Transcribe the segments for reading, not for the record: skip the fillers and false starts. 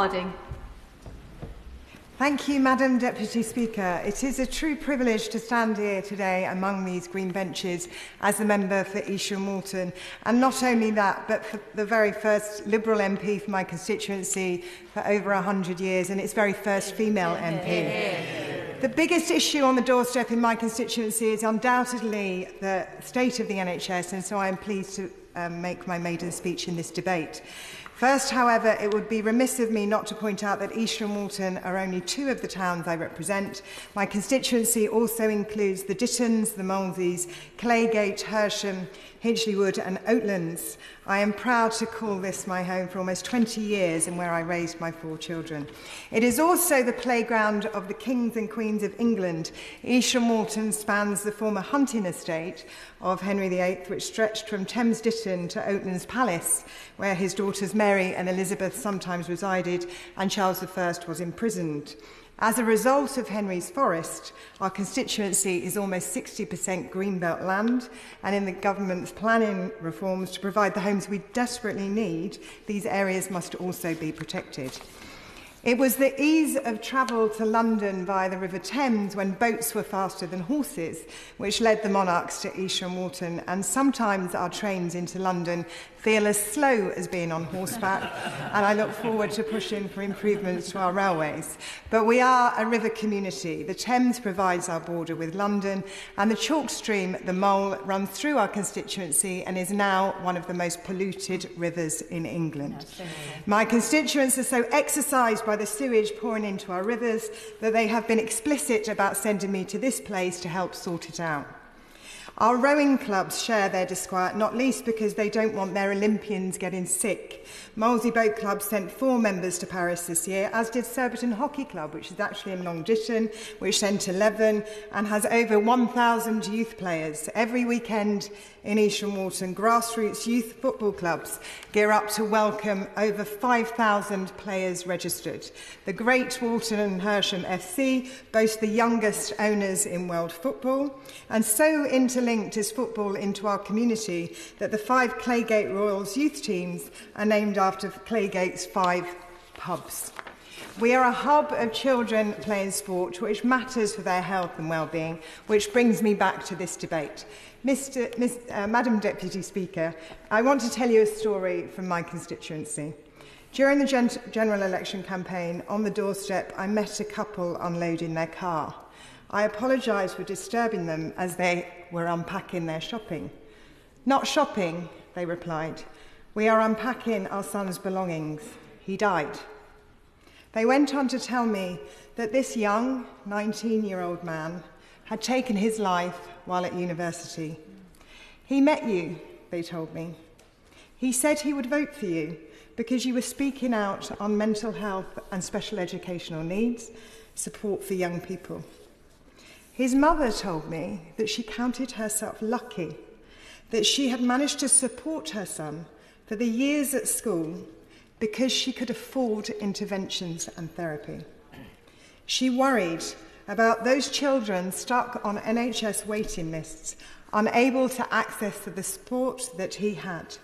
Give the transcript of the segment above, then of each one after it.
Harding. Thank you, Madam Deputy Speaker. It is a true privilege to stand here today among these green benches as a member for East Malton, and not only that, but for the very first Liberal MP for my constituency for over 100 years, and its very first female MP. The biggest issue on the doorstep in my constituency is undoubtedly the state of the NHS, and so I am pleased to make my maiden speech in this debate. First, however, it would be remiss of me not to point out that East Malton are only two of the towns I represent. My constituency also includes the Dittons, the Molesys, Claygate, Hersham, Hinchley Wood and Oatlands. I am proud to call this my home for almost 20 years and where I raised my 4 children. It is also the playground of the kings and queens of England. East Malton spans the former hunting estate of Henry VIII, which stretched from Thames Ditton to Oatlands Palace, where his daughters Mary and Elizabeth sometimes resided, and Charles I was imprisoned. As a result of Henry's Forest, our constituency is almost 60% greenbelt land, and in the government's planning reforms to provide the homes we desperately need, these areas must also be protected. It was the ease of travel to London via the River Thames when boats were faster than horses, which led the monarchs to East Malton, and sometimes our trains into London feel as slow as being on horseback, and I look forward to pushing for improvements to our railways. But we are a river community. The Thames provides our border with London, and the chalk stream, the Mole, runs through our constituency and is now one of the most polluted rivers in England. My constituents are so exercised by the sewage pouring into our rivers that they have been explicit about sending me to this place to help sort it out. Our rowing clubs share their disquiet, not least because they don't want their Olympians getting sick. Molesey Boat Club sent 4 members to Paris this year, as did Surbiton Hockey Club, which is actually in Long Ditton, which sent 11 and has over 1,000 youth players. Every weekend in East Malton, grassroots youth football clubs gear up to welcome over 5,000 players registered. The Great Walton and Hersham FC boast the youngest owners in world football, and so interlinked is football into our community that the 5 Claygate Royals youth teams are named after Claygate's 5 pubs. We are a hub of children playing sport, which matters for their health and well-being, which brings me back to this debate. Madam Deputy Speaker, I want to tell you a story from my constituency. During the general election campaign, on the doorstep, I met a couple unloading their car. I apologised for disturbing them as they were unpacking their shopping. "Not shopping," they replied. "We are unpacking our son's belongings. He died." They went on to tell me that this young 19-year-old man had taken his life while at university. "He met you," they told me. "He said he would vote for you because you were speaking out on mental health and special educational needs, support for young people." His mother told me that she counted herself lucky that she had managed to support her son for the years at school because she could afford interventions and therapy. She worried about those children stuck on NHS waiting lists, unable to access the support that he had.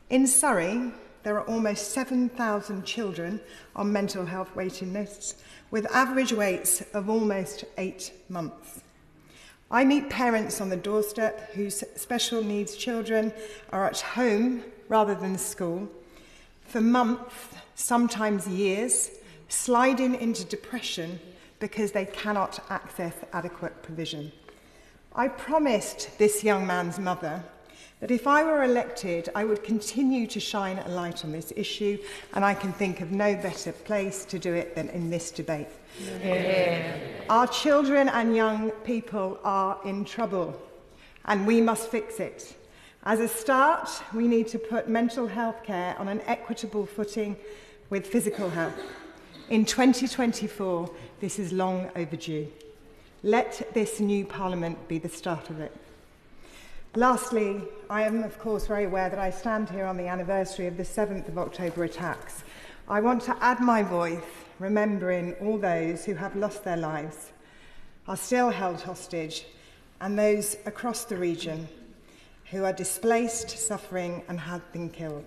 In Surrey, there are almost 7,000 children on mental health waiting lists, with average waits of almost 8 months. I meet parents on the doorstep whose special needs children are at home rather than school for months, sometimes years, sliding into depression because they cannot access adequate provision. I promised this young man's mother that if I were elected, I would continue to shine a light on this issue, and I can think of no better place to do it than in this debate. Yeah. Our children and young people are in trouble, and we must fix it. As a start, we need to put mental health care on an equitable footing with physical health. In 2024, this is long overdue. Let this new Parliament be the start of it. Lastly, I am of course very aware that I stand here on the anniversary of the 7th of October attacks. I want to add my voice, remembering all those who have lost their lives, are still held hostage, and those across the region who are displaced, suffering, and have been killed.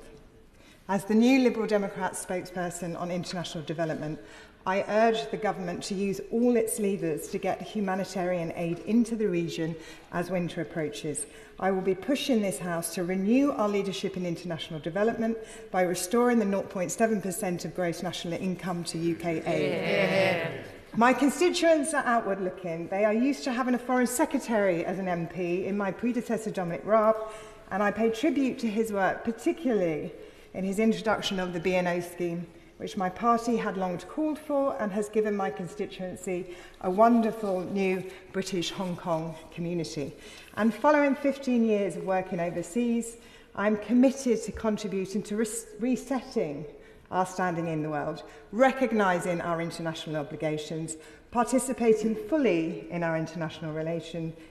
As the new Liberal Democrat spokesperson on international development, I urge the government to use all its levers to get humanitarian aid into the region as winter approaches. I will be pushing this House to renew our leadership in international development by restoring the 0.7% of gross national income to UK aid. Yeah. My constituents are outward looking. They are used to having a foreign secretary as an MP in my predecessor Dominic Raab, and I pay tribute to his work, particularly in his introduction of the BNO scheme, which my party had long called for and has given my constituency a wonderful new British Hong Kong community. And following 15 years of working overseas, I'm committed to contributing to resetting our standing in the world, recognising our international obligations, participating fully in our international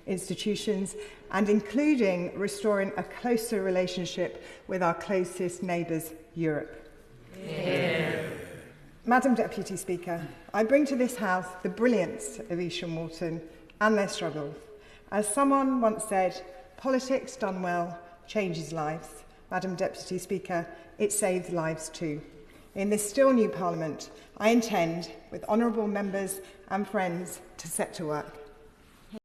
institutions, and including restoring a closer relationship with our closest neighbours, Europe. Yeah. Madam Deputy Speaker, I bring to this House the brilliance of Isha Moulton and their struggles. As someone once said, politics done well changes lives. Madam Deputy Speaker, it saves lives too. In this still new Parliament, I intend, with honourable members and friends, to set to work.